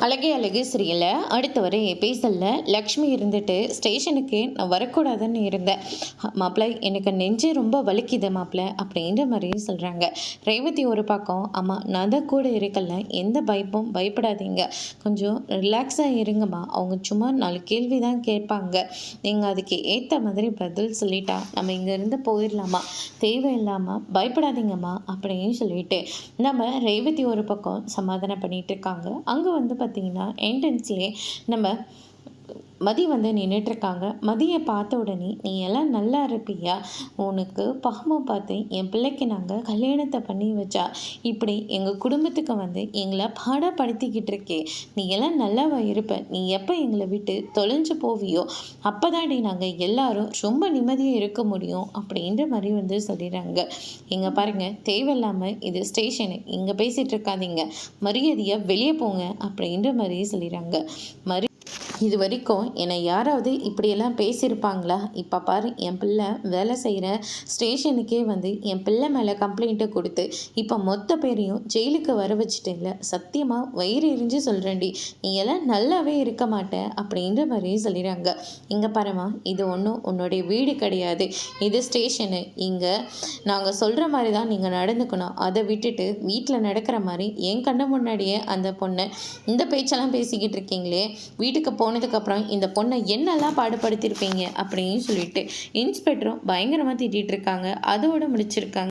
அழகே அழகு சீரியல்ல அடுத்த வரை எபிசோடில் லக்ஷ்மி இருந்துட்டு ஸ்டேஷனுக்கு நான் வரக்கூடாதுன்னு இருந்தேன். மாப்பிள்ளை எனக்கு நெஞ்சு ரொம்ப வலிக்குது மாப்பிள்ளை அப்படின்ற மாதிரி சொல்கிறாங்க. ரேவதி ஒரு பக்கம், அம்மா நான் தான் கூட இருக்கல, எந்த பயப்படாதீங்க, கொஞ்சம் ரிலாக்ஸாக இருங்கம்மா, அவங்க சும்மா 4 கேள்வி தான் கேட்பாங்க, நீங்கள் அதுக்கு ஏற்ற மாதிரி பதில் சொல்லிட்டா நம்ம இங்கேருந்து போயிடலாமா, தேவையில்லாமல் பயப்படாதீங்கம்மா அப்படின்னு சொல்லிட்டு நம்ம ரேவதி ஒரு பக்கம் சமாதானம் பண்ணிட்டு இருக்காங்க. அங்கே வந்து பார்த்திங்கன்னா என்ட்ரன்ஸ்லேயே நம்ம மதி வந்து நின்றுட்டுருக்காங்க. மதியை பார்த்த உடனே நீ எல்லாம் நல்லா இருப்பியா, உனக்கு பாவம் பார்த்து என் பிள்ளைக்கு நாங்கள் கல்யாணத்தை பண்ணி வச்சா இப்படி எங்கள் குடும்பத்துக்கு வந்து எங்களை பாடப்படுத்திக்கிட்டு இருக்கே, நீ எல்லாம் நல்லாவா இருப்ப, நீ எப்போ எங்களை விட்டு தொலைஞ்சு போவியோ அப்போ தாண்டி நாங்கள் எல்லாரும் ரொம்ப நிம்மதியாக இருக்க முடியும் அப்படின்ற மாதிரி வந்து சொல்லிடுறாங்க. இங்கே பாருங்கள், தேவையில்லாமல் இது ஸ்டேஷனு, இங்கே பேசிகிட்டு இருக்காதீங்க, மரியாதையாக வெளியே போங்க அப்படின்ற மாதிரி சொல்லிடுறாங்க. இது வரைக்கும் என்னை யாராவது இப்படியெல்லாம் பேசியிருப்பாங்களா? இப்போ பாரு, என் பிள்ளை வேலை செய்கிற ஸ்டேஷனுக்கே வந்து என் பிள்ளை மேலே கம்ப்ளைண்ட்டை கொடுத்து இப்போ மொத்த பேரையும் ஜெயிலுக்கு வர வச்சுட்டேன்ல, சத்தியமாக வயிறு எரிஞ்சு சொல்கிறேன்டி, நீ எல்லாம் நல்லாவே இருக்க மாட்டேன் அப்படின்ற மாதிரியே சொல்லிடுறாங்க. இங்கே பாருமா, இது ஒன்றும் உன்னுடைய வீடு கிடையாது, இது ஸ்டேஷனு, இங்கே நாங்கள் சொல்கிற மாதிரி தான் நீங்கள் நடந்துக்கணும், அதை விட்டுட்டு வீட்டில் நடக்கிற மாதிரி என் கண்ண முன்னாடியே அந்த பொண்ணை இந்த பேச்செல்லாம் பேசிக்கிட்டு இருக்கீங்களே, வீட்டுக்கு போனதுக்கப்புறம் இந்த பொண்ணை என்னெல்லாம் பாடுபடுத்தியிருப்பீங்க அப்படின்னு சொல்லிட்டு இன்ஸ்பெக்டரும் பயங்கரமாக திட்டிகிட்டு இருக்காங்க. அதோடு முடிச்சிருக்காங்க.